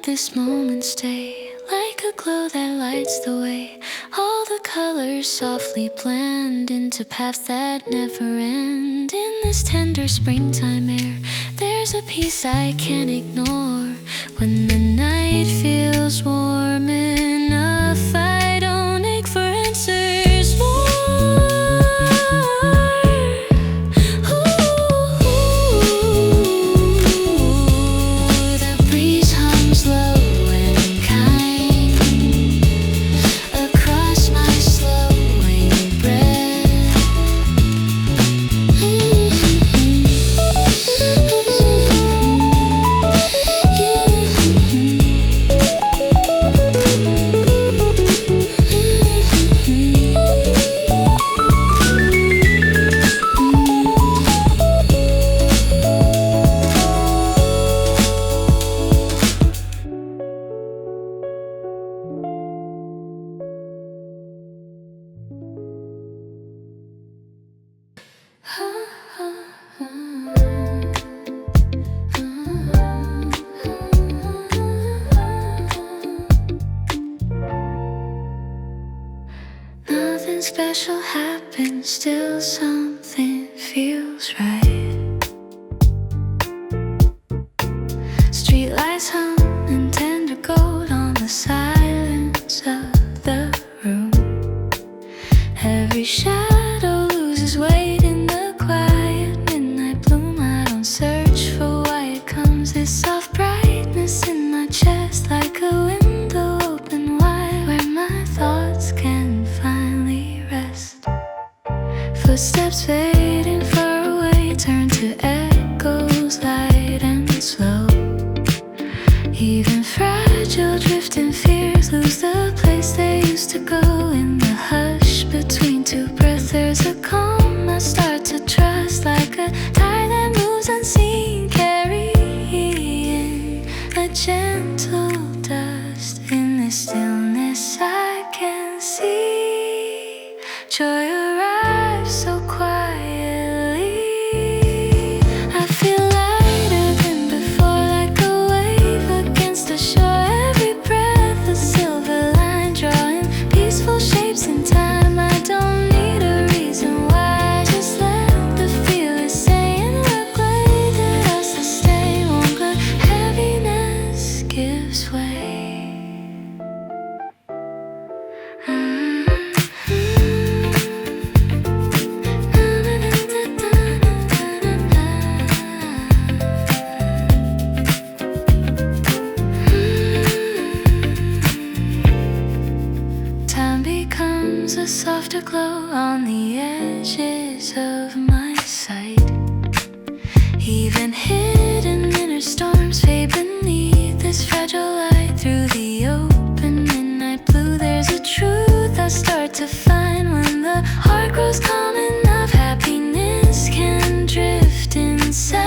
This moment stay like a glow that lights the way. All the colors softly blend into paths that never end. In this tender springtime air, there's a peace I can't ignore. When the night feels warm enough, I don't ache for answers more. Nothing special happens, still something feels right. Streetlights hum and tender gold on the silence of the room. Every shadow loses weight in the quiet midnight bloom. I don't search for why it comes, this soft brightness in my chest, like a window open wide where my thoughts can finally rest. Footsteps fading far away turn to echoes light and slow. Even fragile drifting fears lose the place they used to go. In the hush between two breaths, there's a calm I start to trust, like a tide that moves unseen, carrying a gentle dust. In this stillness I can see joy arrive so quietly. I feel lighter than before, like a wave against the shore. Every breath a silver line, drawing peaceful shapes in time. I don't need a reason why, I just let the feeling say and work way that I sustain. Won't let heaviness gives way. Time becomes a softer glow on the edges of my sight. Even hidden inner storms fade beneath this fragile light. Through the open midnight blue, there's a truth I start to find. When the heart grows calm enough, happiness can drift inside.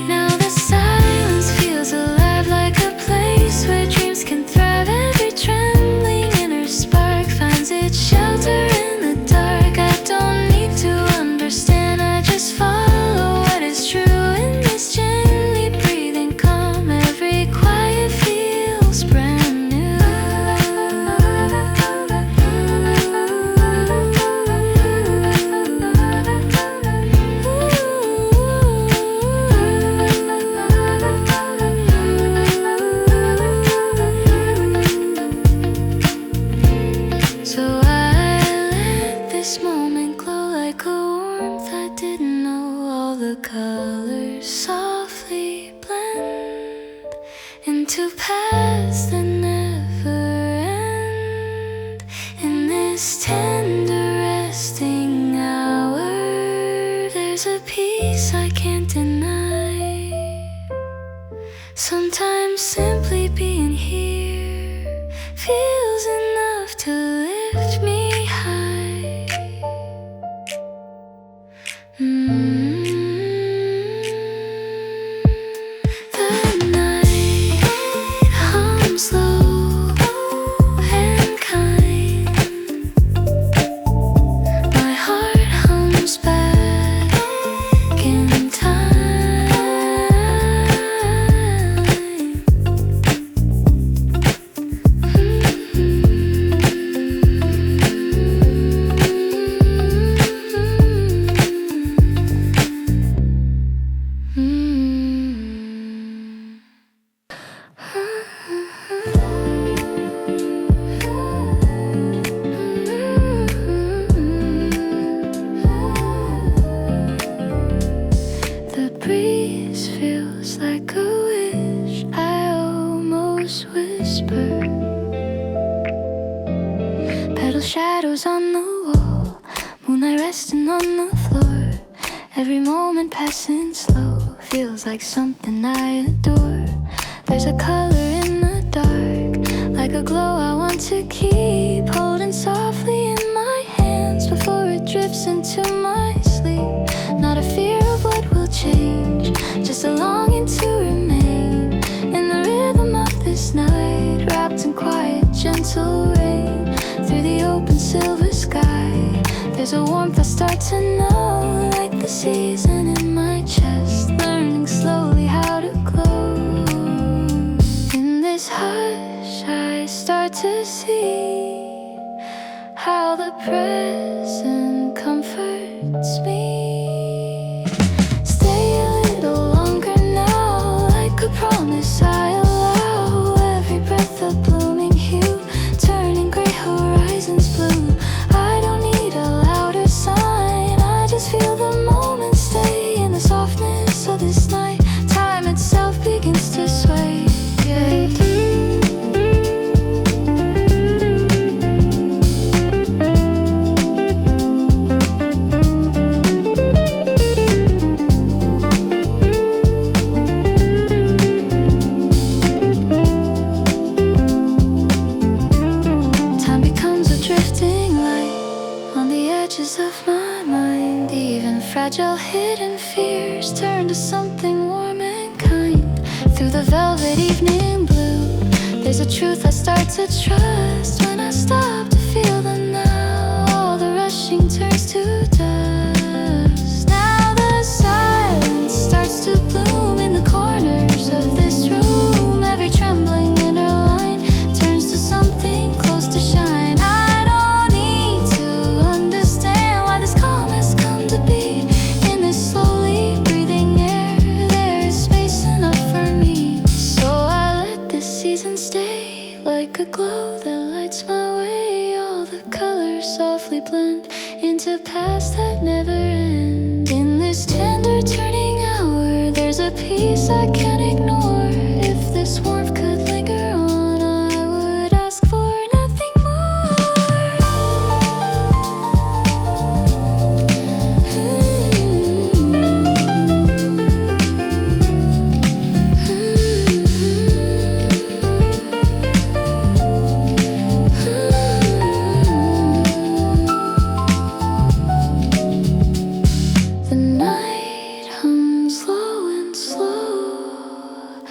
Now the silence feels alive, like a place where dreams can thrive. Every trembling inner spark finds its shelter in the dark. I don't need to understand, I just follow what is true. In this gently breathing calm, every quiet feels brand new. like a warmth I didn't know. All the colors softly blend into paths that never end. In this tender resting hour, there's a peace I can't deny. Sometimes simply being here feels enough to lift me high. The night hums low and kind. My heart hums back in time. The breeze feels like a wish I almost whisper. Petal shadows on the wall, moonlight resting on the floor. Every moment passing slow feels like something I adore. There's a color in the dark, like a glow I want to keep holding softly in my hands before it drifts into my sleep. Not a fear of what will change, just a longing to remain in the rhythm of this night, wrapped in quiet, gentle rain. Through the open silver sky, there's a warmth I start to know, like the season in my chest, learning slowly how to glow. In this hush, I start to see how the present comforts me. Stay a little longer now, like a promise I allow. Every breath a blooming hue, turning gray horizons blue. I don't need a louder sign, I just feel the moment stay in the softness of this night. Time itself begins to sway. Yeah. Of my mind, even fragile hidden fears turn to something warm and kind. Through the velvet evening blue, there's a truth I start to trust. When I stop to feel the now, all the rushing turns to dust. Now the silence starts to bloom in the corners of this room. Every trembling inner line turns to something close to shine. I don't need to understand why this calm has come to be. In this slowly breathing air, there is space enough for me. So I let this season stay, like a glow that lights my way. All the colors softly blend into paths that never end. In this tender turning hour, there's a peace I can't ignore. If this warmth could linger on, I would ask for nothing The night hums low and slow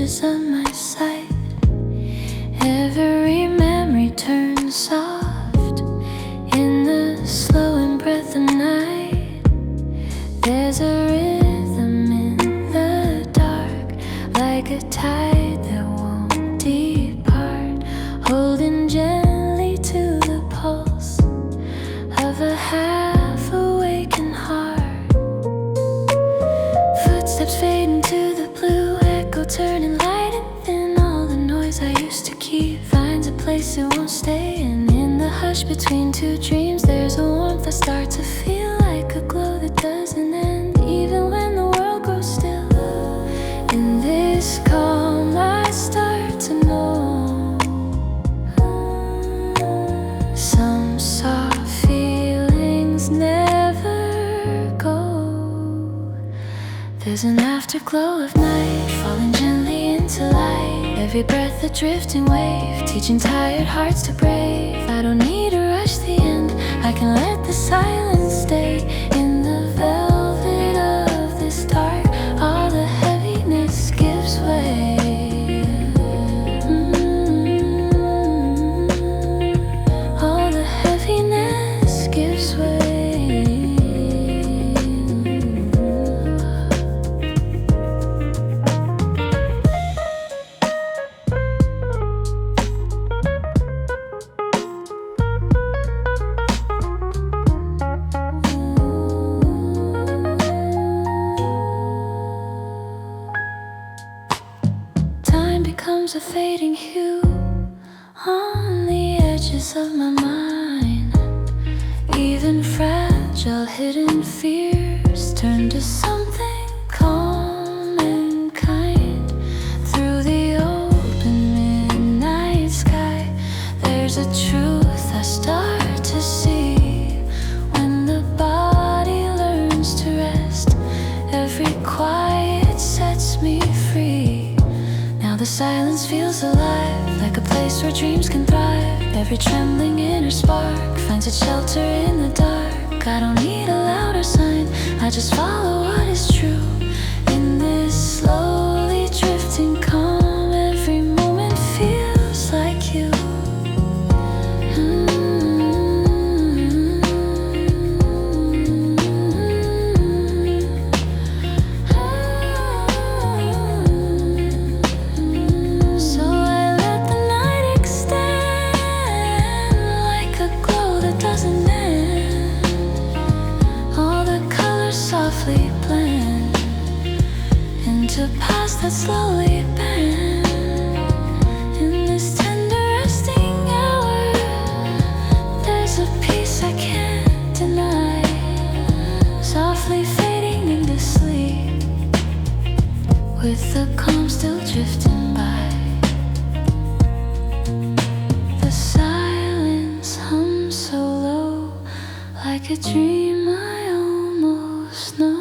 edges of my sight. Every memory turns soft in the slowing breath of night. There's a rhythm in the dark, like a tide that won't depart, holding gently to the pulse of a half-awakened heart. Footsteps fade into the blue, echo turning light and thin. All the noise I used to keep finds a place it won't stay. And in the hush between two dreams, there's a warmth I start to feel, like a glow that doesn't end, even when the world grows still. In this calm I start to know some soft feelings never go. There's an afterglow of night, falling gently into light. Every breath a drifting wave, teaching tired hearts to brave. I don't need to rush the end, I can let the silence stay. In the velvet of this dark, all the heaviness gives way. All the heaviness gives way. Becomes a fading hue on the edges of my mind. Even fragile hidden fears turn to something calm and kind. Through the open midnight sky, there's a truth I start to see. When the body learns to rest, every quiet sets me free. The silence feels alive, like a place where dreams can thrive. Every trembling inner spark finds its shelter in the dark. I don't need a louder sign, I just follow what is true. In this slowly drifting calm, every moment feels like you. Blend into past that slowly bend. In this tender resting hour, there's a peace I can't deny, softly fading into sleep, with the calm still drifting by. The silence hums so low, like a dream I almost know.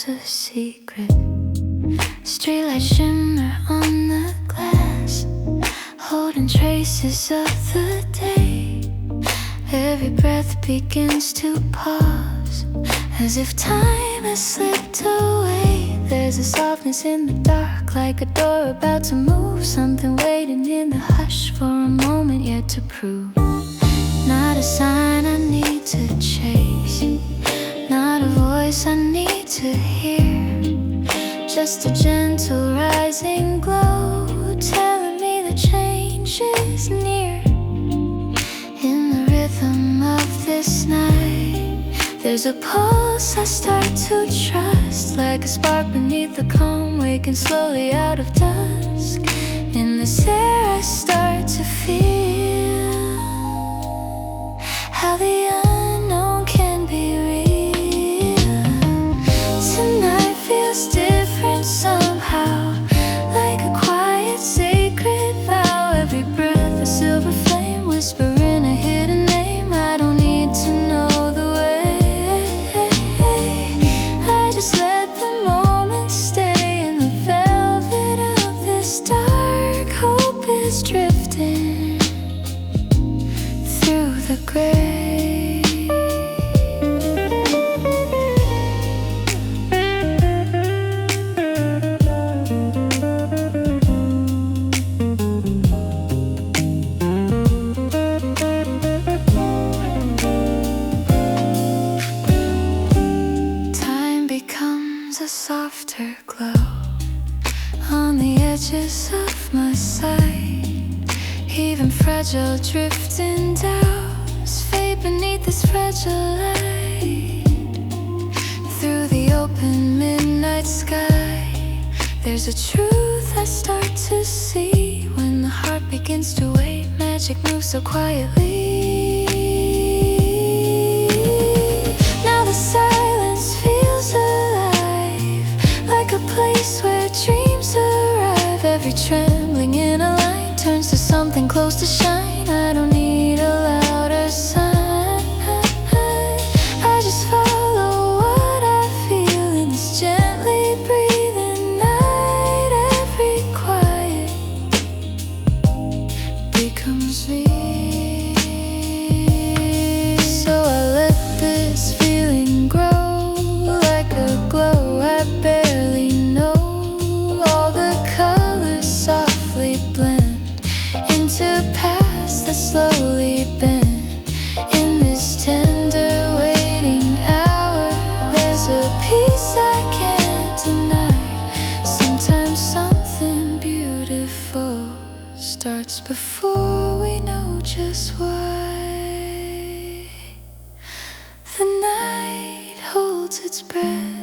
A secret. Streetlight shimmer on the glass, holding traces of the day. Every breath begins to pause, as if time has slipped away. There's a softness in the dark, like a door about to move. Something waiting in the hush for a moment yet to prove. Not a sign I need to chase, not a voice I need to hear, just a gentle rising glow telling me the change is near. In the rhythm of this night, There's a pulse I start to trust, like a spark beneath the calm, waking slowly out of dusk. In this air I start to feel how the unknown can be real. Tonight feels different somehow, like a quiet sacred vow. Every breath a silver flame, whispering a hidden name. I don't need to know the way, I just let the moment stay in the velvet of this dark. Hope is drifting through the gray. A softer glow on the edges of my sight. Even fragile drifting doubts fade beneath this fragile light. Through the open midnight sky, there's a truth I start to see. When the heart begins to wait, magic moves so quietly. Now the silence feels alive, like a place where dreams arrive. Every trembling in a line turns to something close to shine. I don't need a louder sign, I just follow what I feel in this gently breathing night. Every quiet becomes me. So I let this feeling grow, like a glow I barely know. All the colors softly blend into paths that slowly bend. In this tender waiting hour, there's a peace I can't deny. Sometimes something beautiful starts before we know just why. The night holds its breath,